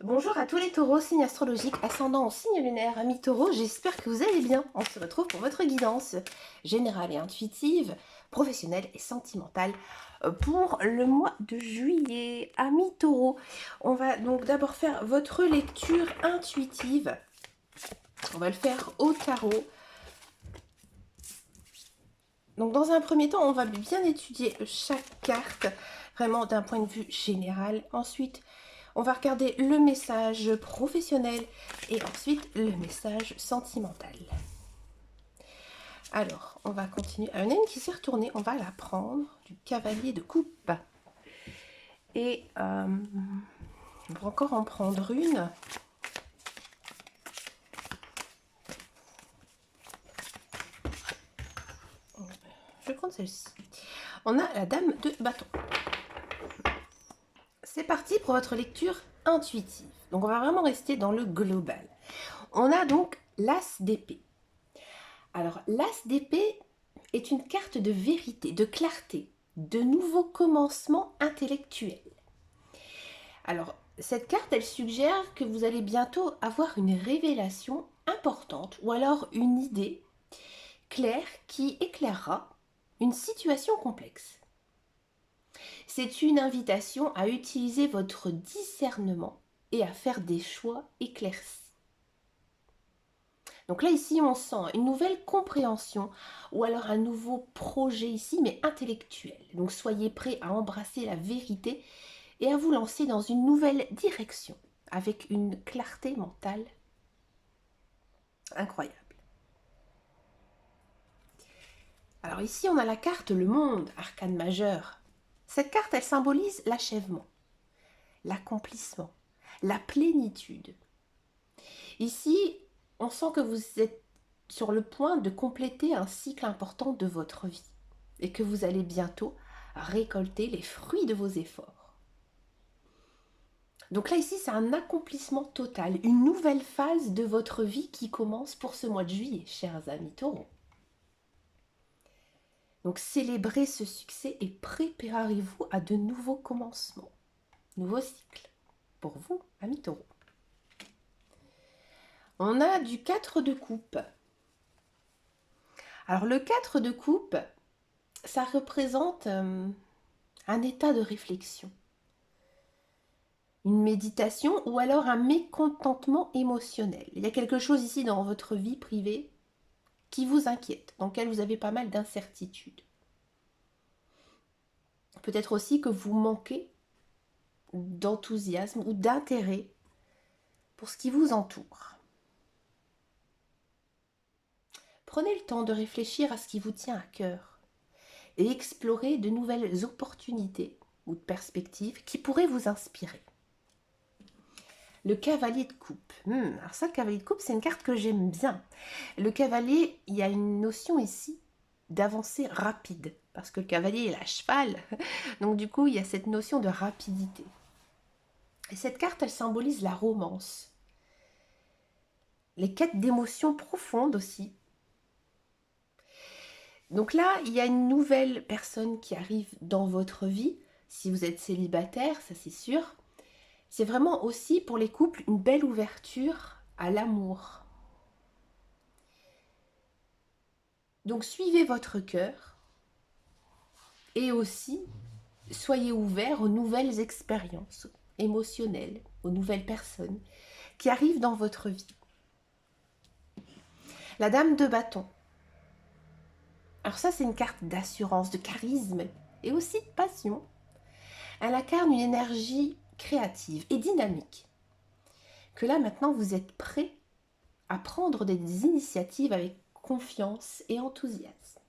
Bonjour à tous les taureaux, signe astrologique, ascendant en signe lunaire, amis taureaux, j'espère que vous allez bien. On se retrouve pour votre guidance générale et intuitive, professionnelle et sentimentale pour le mois de juillet. Amis taureaux, on va donc d'abord faire votre lecture intuitive. On va le faire au tarot. Donc dans un premier temps, on va bien étudier chaque carte, vraiment d'un point de vue général. Ensuite, on va regarder le message professionnel et ensuite le message sentimental. Alors, on va continuer. Il y en a une qui s'est retournée, on va la prendre, du cavalier de coupe. Et on va encore en prendre une. Je vais prendre celle-ci. On a la dame de bâton. C'est parti pour votre lecture intuitive. Donc on va vraiment rester dans le global. On a donc l'as d'épée. Alors l'as d'épée est une carte de vérité, de clarté, de nouveaux commencements intellectuels. Alors cette carte, elle suggère que vous allez bientôt avoir une révélation importante ou alors une idée claire qui éclairera une situation complexe. C'est une invitation à utiliser votre discernement et à faire des choix éclaircis. Donc là, ici, on sent une nouvelle compréhension ou alors un nouveau projet ici, mais intellectuel. Donc soyez prêts à embrasser la vérité et à vous lancer dans une nouvelle direction avec une clarté mentale incroyable. Alors ici, on a la carte Le Monde, arcane majeur. Cette carte, elle symbolise l'achèvement, l'accomplissement, la plénitude. Ici, on sent que vous êtes sur le point de compléter un cycle important de votre vie et que vous allez bientôt récolter les fruits de vos efforts. Donc là, ici, c'est un accomplissement total, une nouvelle phase de votre vie qui commence pour ce mois de juillet, chers amis taureaux. Donc célébrez ce succès et préparez-vous à de nouveaux commencements, nouveaux cycles pour vous, amis taureaux. On a du 4 de coupe. Alors le 4 de coupe, ça représente un état de réflexion, une méditation ou alors un mécontentement émotionnel. Il y a quelque chose ici dans votre vie privée qui vous inquiète, dans lequel vous avez pas mal d'incertitudes. Peut-être aussi que vous manquez d'enthousiasme ou d'intérêt pour ce qui vous entoure. Prenez le temps de réfléchir à ce qui vous tient à cœur et explorez de nouvelles opportunités ou de perspectives qui pourraient vous inspirer. Le cavalier de coupe. Alors ça, le cavalier de coupe, c'est une carte que j'aime bien. Le cavalier, il y a une notion ici d'avancée rapide, parce que le cavalier est à cheval. Donc du coup, il y a cette notion de rapidité. Et cette carte, elle symbolise la romance. Les quêtes d'émotions profondes aussi. Donc là, il y a une nouvelle personne qui arrive dans votre vie. Si vous êtes célibataire, ça c'est sûr. C'est vraiment aussi pour les couples une belle ouverture à l'amour. Donc suivez votre cœur et aussi soyez ouverts aux nouvelles expériences émotionnelles, aux nouvelles personnes qui arrivent dans votre vie. La dame de bâton. Alors ça, c'est une carte d'assurance, de charisme et aussi de passion. Elle incarne une énergie créative et dynamique. Que là, maintenant, vous êtes prêt à prendre des initiatives avec confiance et enthousiasme.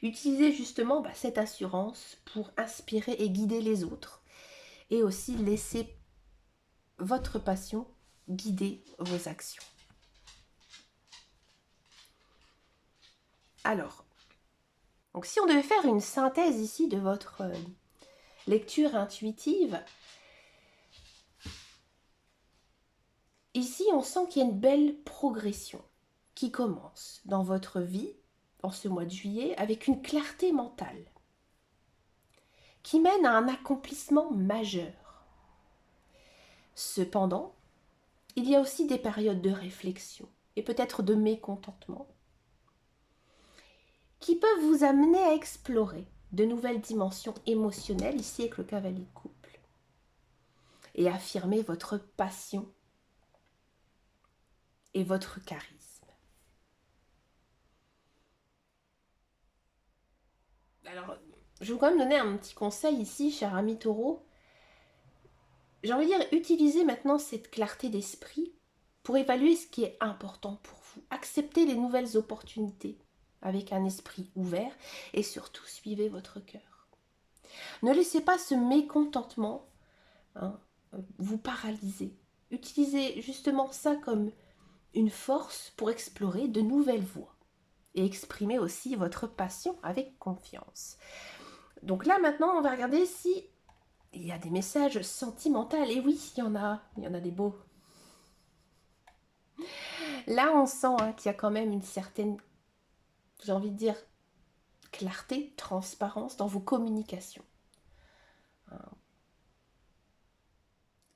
Utilisez justement cette assurance pour inspirer et guider les autres. Et aussi laisser votre passion guider vos actions. Alors, donc si on devait faire une synthèse ici de votre lecture intuitive, ici on sent qu'il y a une belle progression qui commence dans votre vie, en ce mois de juillet, avec une clarté mentale, qui mène à un accomplissement majeur. Cependant, il y a aussi des périodes de réflexion et peut-être de mécontentement qui peuvent vous amener à explorer de nouvelles dimensions émotionnelles, ici avec le cavalier de couple, et affirmer votre passion et votre charisme. Alors, je vais quand même donner un petit conseil ici, cher ami Taureau. J'ai envie de dire, utilisez maintenant cette clarté d'esprit pour évaluer ce qui est important pour vous. Acceptez les nouvelles opportunités avec un esprit ouvert et surtout suivez votre cœur. Ne laissez pas ce mécontentement vous paralyser. Utilisez justement ça comme une force pour explorer de nouvelles voies et exprimer aussi votre passion avec confiance. Donc là maintenant on va regarder si il y a des messages sentimentaux. Et oui, il y en a des beaux. Là on sent qu'il y a quand même une certaine, j'ai envie de dire, clarté, transparence dans vos communications.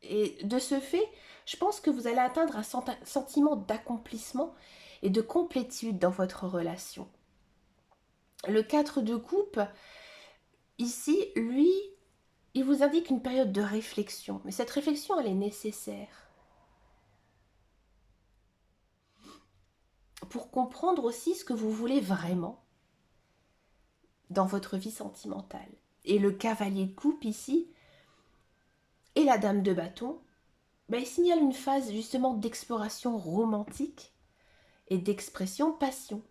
Et de ce fait, je pense que vous allez atteindre un sentiment d'accomplissement et de complétude dans votre relation. Le 4 de coupe, ici, lui, il vous indique une période de réflexion. Mais cette réflexion, elle est nécessaire pour comprendre aussi ce que vous voulez vraiment dans votre vie sentimentale. Et le cavalier de coupe ici, et la dame de bâton, il signale une phase justement d'exploration romantique et d'expression passion.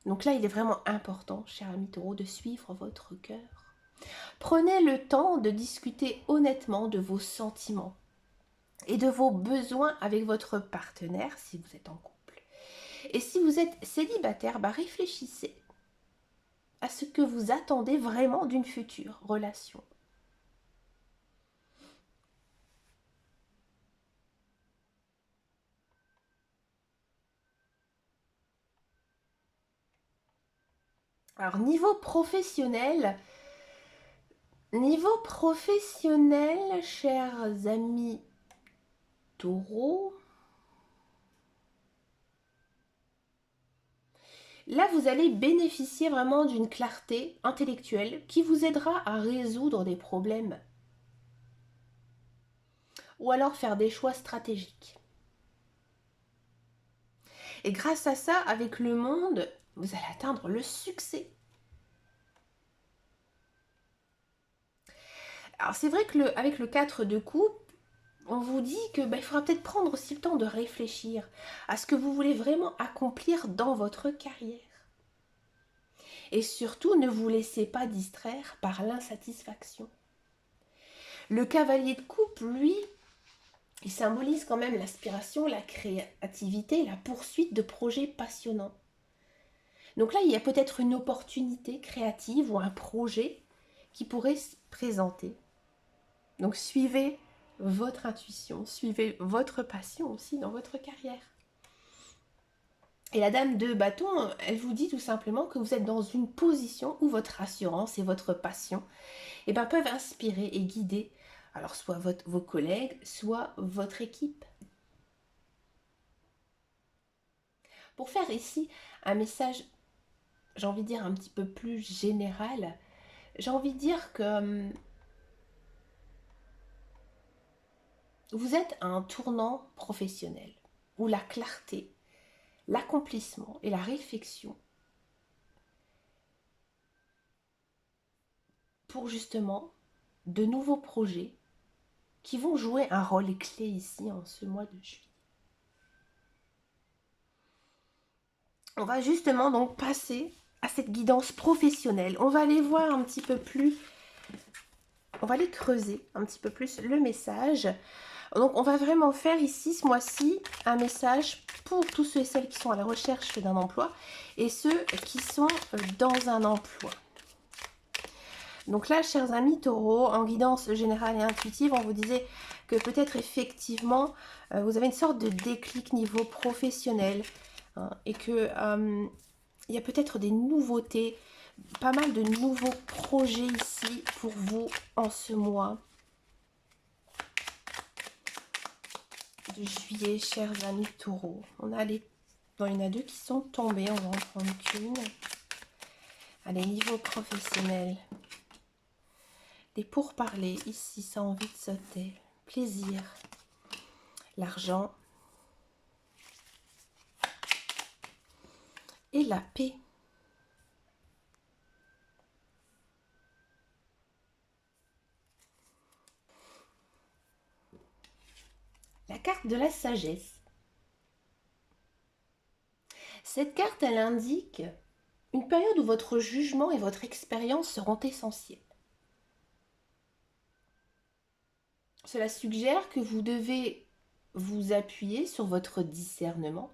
Donc là, il est vraiment important, cher ami Taureau, de suivre votre cœur. Prenez le temps de discuter honnêtement de vos sentiments et de vos besoins avec votre partenaire si vous êtes en couple. Et si vous êtes célibataire, réfléchissez à ce que vous attendez vraiment d'une future relation. Alors, niveau professionnel, chers amis Taureau, là, vous allez bénéficier vraiment d'une clarté intellectuelle qui vous aidera à résoudre des problèmes ou alors faire des choix stratégiques. Et grâce à ça, avec le monde, vous allez atteindre le succès. Alors c'est vrai que avec le 4 de coupe, on vous dit que il faudra peut-être prendre aussi le temps de réfléchir à ce que vous voulez vraiment accomplir dans votre carrière. Et surtout, ne vous laissez pas distraire par l'insatisfaction. Le cavalier de coupe, lui, il symbolise quand même l'aspiration, la créativité, la poursuite de projets passionnants. Donc là, il y a peut-être une opportunité créative ou un projet qui pourrait se présenter. Donc suivez votre intuition, suivez votre passion aussi dans votre carrière. Et la dame de bâton, elle vous dit tout simplement que vous êtes dans une position où votre assurance et votre passion peuvent inspirer et guider alors soit vos collègues, soit votre équipe. Pour faire ici un message, j'ai envie de dire un petit peu plus général, j'ai envie de dire que vous êtes à un tournant professionnel où la clarté, l'accomplissement et la réflexion pour justement de nouveaux projets qui vont jouer un rôle clé ici en ce mois de juillet. On va justement donc passer à cette guidance professionnelle. On va aller voir un petit peu plus, on va aller creuser un petit peu plus le message. Donc on va vraiment faire ici ce mois-ci un message pour tous ceux et celles qui sont à la recherche d'un emploi et ceux qui sont dans un emploi. Donc là, chers amis Taureau, en guidance générale et intuitive, on vous disait que peut-être effectivement, vous avez une sorte de déclic niveau professionnel et que il y a peut-être des nouveautés, pas mal de nouveaux projets ici pour vous en ce mois. de juillet, chers amis taureaux. On a les... Bon, il y en a deux qui sont tombés, on va en prendre qu'une. Allez, niveau professionnel. Des pourparlers, ici, ça a envie de sauter. Plaisir. L'argent. Et la paix. La carte de la sagesse. Cette carte, elle indique une période où votre jugement et votre expérience seront essentiels. Cela suggère que vous devez vous appuyer sur votre discernement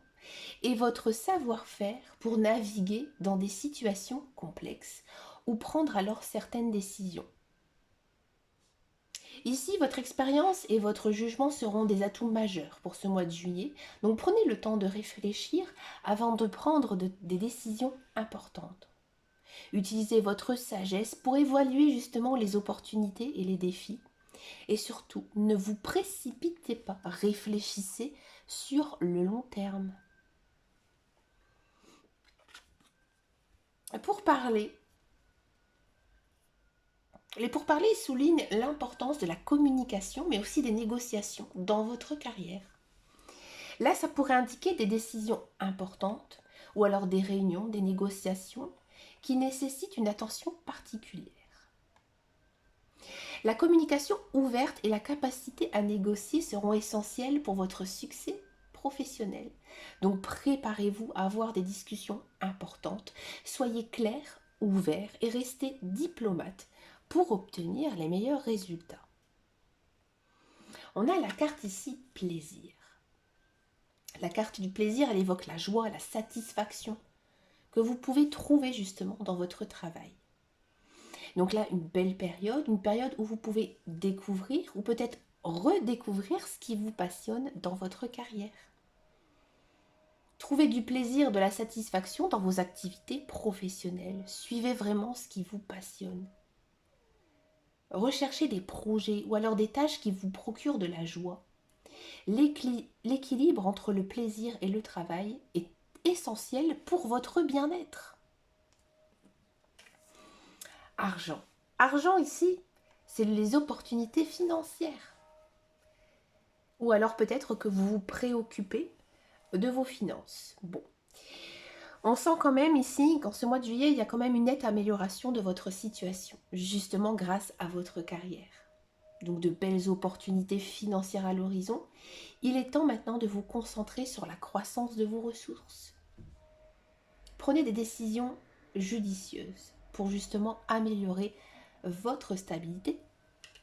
et votre savoir-faire pour naviguer dans des situations complexes ou prendre alors certaines décisions. Ici, votre expérience et votre jugement seront des atouts majeurs pour ce mois de juillet, donc prenez le temps de réfléchir avant de prendre des décisions importantes. Utilisez votre sagesse pour évaluer justement les opportunités et les défis. Et surtout, ne vous précipitez pas, réfléchissez sur le long terme. Les pourparlers soulignent l'importance de la communication, mais aussi des négociations dans votre carrière. Là, ça pourrait indiquer des décisions importantes ou alors des réunions, des négociations qui nécessitent une attention particulière. La communication ouverte et la capacité à négocier seront essentielles pour votre succès professionnel. Donc préparez-vous à avoir des discussions importantes. Soyez clair, ouvert et restez diplomate pour obtenir les meilleurs résultats. On a la carte ici plaisir. La carte du plaisir, elle évoque la joie, la satisfaction que vous pouvez trouver justement dans votre travail. Donc là, une belle période, une période où vous pouvez découvrir ou peut-être redécouvrir ce qui vous passionne dans votre carrière. Trouvez du plaisir, de la satisfaction dans vos activités professionnelles. Suivez vraiment ce qui vous passionne. Recherchez des projets ou alors des tâches qui vous procurent de la joie. L'équilibre entre le plaisir et le travail est essentiel pour votre bien-être. Argent. Argent ici, c'est les opportunités financières. Ou alors peut-être que vous vous préoccupez de vos finances. Bon. On sent quand même ici qu'en ce mois de juillet, il y a quand même une nette amélioration de votre situation, justement grâce à votre carrière. Donc de belles opportunités financières à l'horizon. Il est temps maintenant de vous concentrer sur la croissance de vos ressources. Prenez des décisions judicieuses pour justement améliorer votre stabilité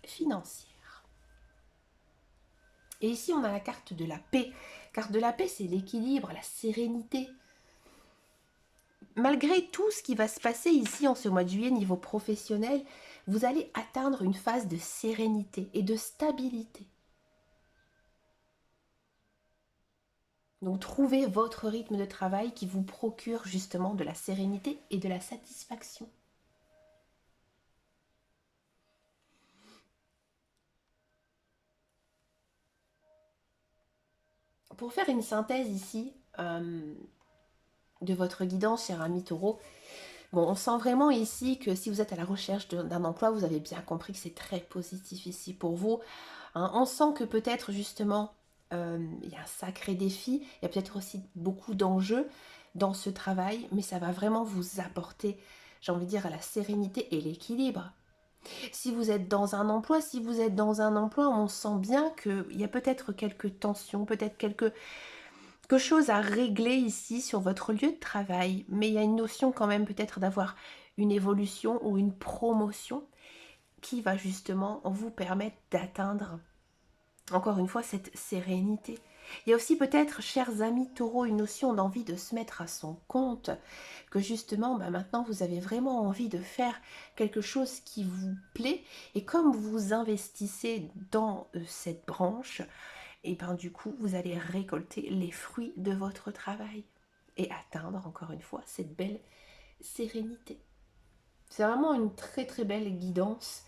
financière. Et ici, on a la carte de la paix. La carte de la paix, c'est l'équilibre, la sérénité. Malgré tout ce qui va se passer ici en ce mois de juillet niveau professionnel, vous allez atteindre une phase de sérénité et de stabilité. Donc, trouvez votre rythme de travail qui vous procure justement de la sérénité et de la satisfaction. Pour faire une synthèse ici de votre guidance, cher ami taureau, bon, on sent vraiment ici que si vous êtes à la recherche d'un emploi, vous avez bien compris que c'est très positif ici pour vous. Hein, on sent que peut-être justement, il y a un sacré défi, il y a peut-être aussi beaucoup d'enjeux dans ce travail, mais ça va vraiment vous apporter, j'ai envie de dire, la sérénité et l'équilibre. Si vous êtes dans un emploi, on sent bien qu'il y a peut-être quelques tensions, peut-être quelque chose à régler ici sur votre lieu de travail, mais il y a une notion quand même peut-être d'avoir une évolution ou une promotion qui va justement vous permettre d'atteindre, encore une fois, cette sérénité. Il y a aussi peut-être, chers amis taureaux, une notion d'envie de se mettre à son compte, que justement, maintenant, vous avez vraiment envie de faire quelque chose qui vous plaît, et comme vous investissez dans cette branche, et bien du coup, vous allez récolter les fruits de votre travail et atteindre, encore une fois, cette belle sérénité. C'est vraiment une très très belle guidance.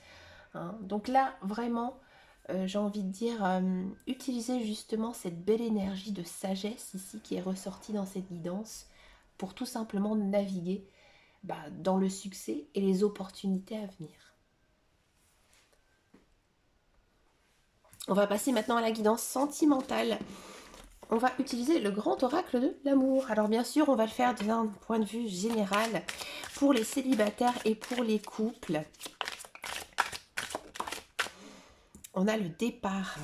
Hein. Donc là, vraiment, j'ai envie de dire, utilisez justement cette belle énergie de sagesse ici qui est ressortie dans cette guidance pour tout simplement naviguer dans le succès et les opportunités à venir. On va passer maintenant à la guidance sentimentale. On va utiliser le grand oracle de l'amour. Alors bien sûr, on va le faire d'un point de vue général pour les célibataires et pour les couples. On a le départ.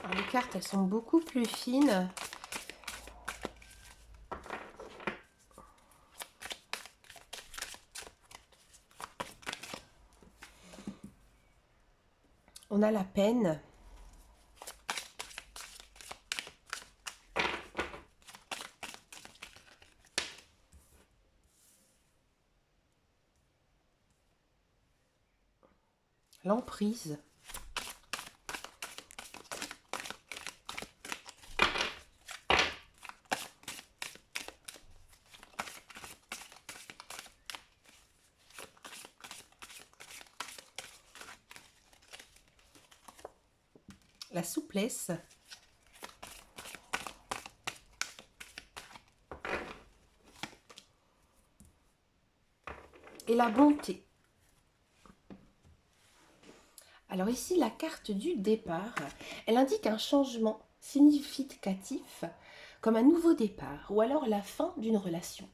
Alors, les cartes, elles sont beaucoup plus fines. On a la peine. L'emprise. La souplesse. Et la bonté. Alors ici, la carte du départ, elle indique un changement significatif comme un nouveau départ ou alors la fin d'une relation.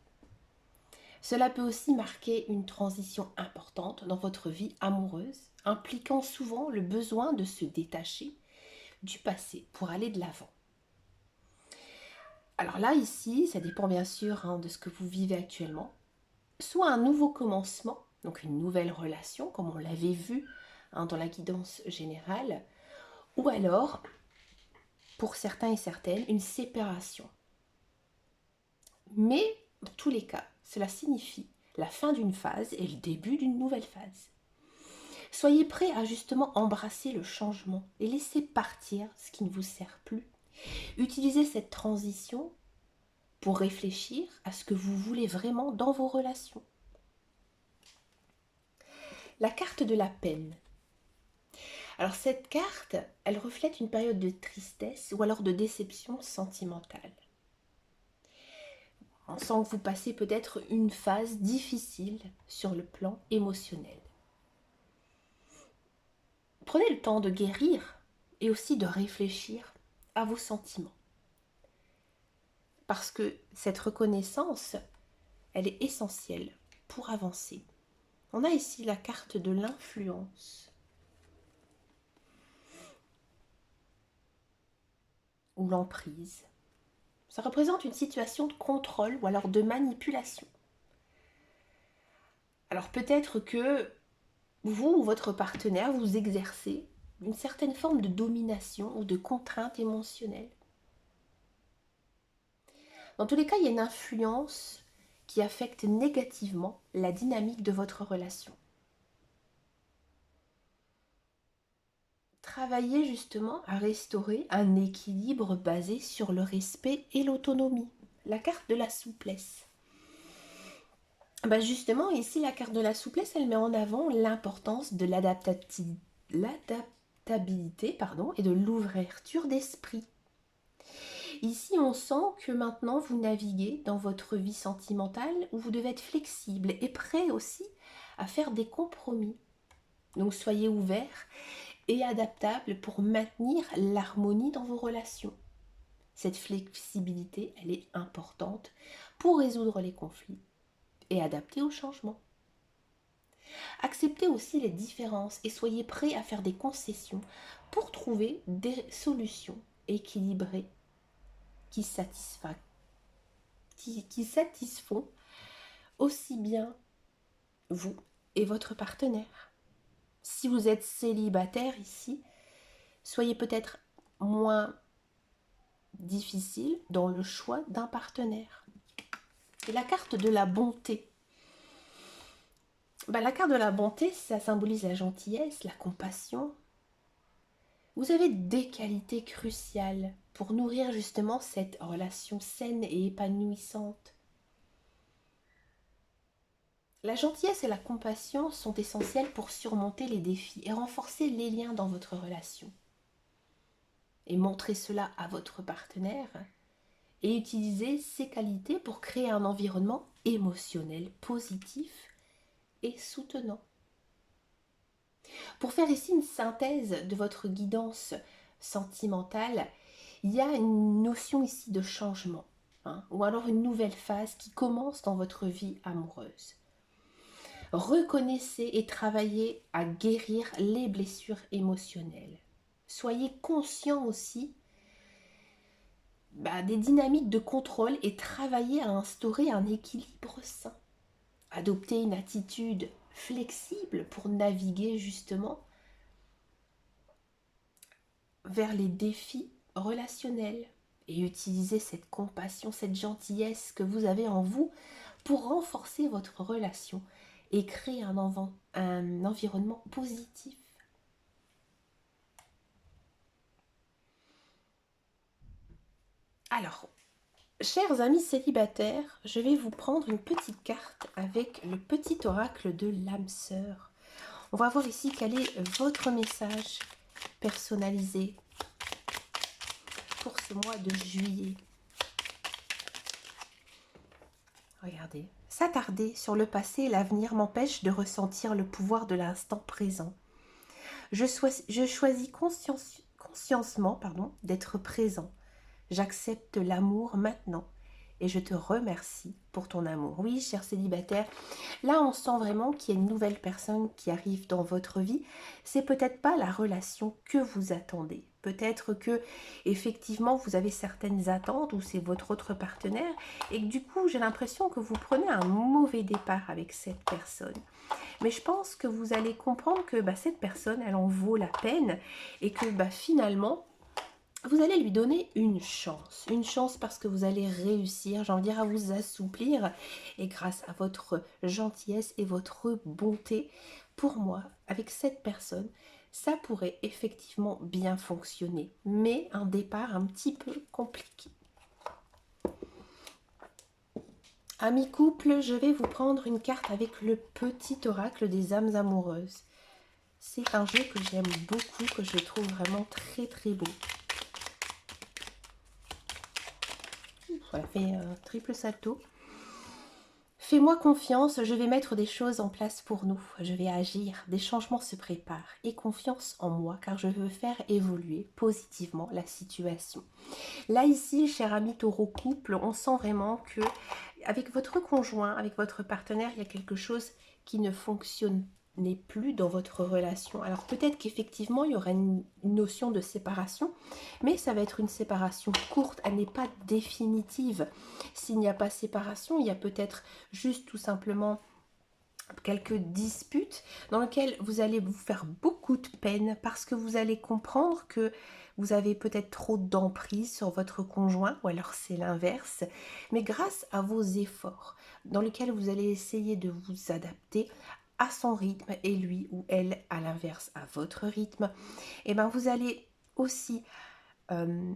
Cela peut aussi marquer une transition importante dans votre vie amoureuse, impliquant souvent le besoin de se détacher du passé pour aller de l'avant. Alors là, ici, ça dépend bien sûr de ce que vous vivez actuellement. Soit un nouveau commencement, donc une nouvelle relation, comme on l'avait vu dans la guidance générale, ou alors, pour certains et certaines, une séparation. Mais, dans tous les cas, cela signifie la fin d'une phase et le début d'une nouvelle phase. Soyez prêts à justement embrasser le changement et laisser partir ce qui ne vous sert plus. Utilisez cette transition pour réfléchir à ce que vous voulez vraiment dans vos relations. La carte de la peine. Alors cette carte, elle reflète une période de tristesse ou alors de déception sentimentale. On sent que vous passez peut-être une phase difficile sur le plan émotionnel. Prenez le temps de guérir et aussi de réfléchir à vos sentiments. Parce que cette reconnaissance, elle est essentielle pour avancer. On a ici la carte de l'influence ou l'emprise. Ça représente une situation de contrôle ou alors de manipulation. Alors peut-être que vous ou votre partenaire vous exercez une certaine forme de domination ou de contrainte émotionnelle. Dans tous les cas, il y a une influence qui affecte négativement la dynamique de votre relation. Travaillez justement à restaurer un équilibre basé sur le respect et l'autonomie. La carte de la souplesse. Justement, ici, la carte de la souplesse, elle met en avant l'importance de l'adaptabilité et de l'ouverture d'esprit. Ici, on sent que maintenant, vous naviguez dans votre vie sentimentale où vous devez être flexible et prêt aussi à faire des compromis. Donc, soyez ouverts et adaptable pour maintenir l'harmonie dans vos relations. Cette flexibilité, elle est importante pour résoudre les conflits et adapter au changement. Acceptez aussi les différences et soyez prêts à faire des concessions pour trouver des solutions équilibrées qui satisfont aussi bien vous et votre partenaire. Si vous êtes célibataire ici, soyez peut-être moins difficile dans le choix d'un partenaire. Et la carte de la bonté. La carte de la bonté, ça symbolise la gentillesse, la compassion, Vous avez des qualités cruciales pour nourrir justement cette relation saine et épanouissante. La gentillesse et la compassion sont essentielles pour surmonter les défis et renforcer les liens dans votre relation. Et montrer cela à votre partenaire et utiliser ces qualités pour créer un environnement émotionnel positif et soutenant. Pour faire ici une synthèse de votre guidance sentimentale, il y a une notion ici de changement, ou alors une nouvelle phase qui commence dans votre vie amoureuse. Reconnaissez et travaillez à guérir les blessures émotionnelles. Soyez conscient aussi des dynamiques de contrôle et travaillez à instaurer un équilibre sain. Adoptez une attitude flexible pour naviguer justement vers les défis relationnels et utilisez cette compassion, cette gentillesse que vous avez en vous pour renforcer votre relation et créer un environnement positif. Alors, chers amis célibataires, je vais vous prendre une petite carte avec le petit oracle de l'âme sœur. On va voir ici quel est votre message personnalisé pour ce mois de juillet. Regardez. S'attarder sur le passé et l'avenir m'empêche de ressentir le pouvoir de l'instant présent. Je choisis consciencement d'être présent. J'accepte l'amour maintenant et je te remercie pour ton amour. Oui, cher célibataire, là on sent vraiment qu'il y a une nouvelle personne qui arrive dans votre vie. C'est peut-être pas la relation que vous attendez. Peut-être que effectivement vous avez certaines attentes ou c'est votre autre partenaire et que du coup j'ai l'impression que vous prenez un mauvais départ avec cette personne. Mais je pense que vous allez comprendre que cette personne elle en vaut la peine et que finalement vous allez lui donner une chance parce que vous allez réussir, j'ai envie de dire, à vous assouplir et grâce à votre gentillesse et votre bonté, pour moi, avec cette personne, ça pourrait effectivement bien fonctionner, mais un départ un petit peu compliqué. Amis couple, je vais vous prendre une carte avec le petit oracle des âmes amoureuses. C'est un jeu que j'aime beaucoup, que je trouve vraiment très très beau. Voilà, fait un triple salto. Fais-moi confiance, je vais mettre des choses en place pour nous. Je vais agir, des changements se préparent. Aie confiance en moi car je veux faire évoluer positivement la situation. Là ici, cher ami taureau couple, on sent vraiment que avec votre conjoint, avec votre partenaire, il y a quelque chose qui ne fonctionne plus dans votre relation. Alors peut-être qu'effectivement il y aura une notion de séparation, mais ça va être une séparation courte, elle n'est pas définitive. S'il n'y a pas séparation, il y a peut-être juste tout simplement quelques disputes dans lesquelles vous allez vous faire beaucoup de peine parce que vous allez comprendre que vous avez peut-être trop d'emprise sur votre conjoint ou alors c'est l'inverse, mais grâce à vos efforts dans lesquels vous allez essayer de vous adapter à son rythme et lui ou elle à l'inverse à votre rythme, et vous allez aussi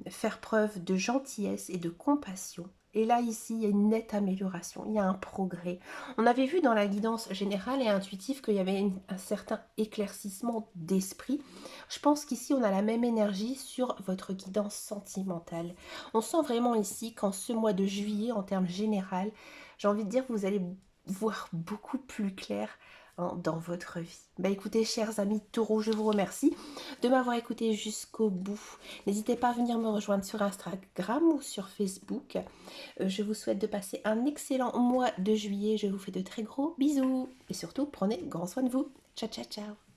faire preuve de gentillesse et de compassion. Et là, ici, il y a une nette amélioration, il y a un progrès. On avait vu dans la guidance générale et intuitive qu'il y avait un certain éclaircissement d'esprit. Je pense qu'ici, on a la même énergie sur votre guidance sentimentale. On sent vraiment ici qu'en ce mois de juillet, en termes général, j'ai envie de dire que vous allez voir beaucoup plus clair dans votre vie. Écoutez, chers amis taureaux, je vous remercie de m'avoir écouté jusqu'au bout. N'hésitez pas à venir me rejoindre sur Instagram ou sur Facebook. Je vous souhaite de passer un excellent mois de juillet. Je vous fais de très gros bisous. Et surtout, prenez grand soin de vous. Ciao, ciao, ciao.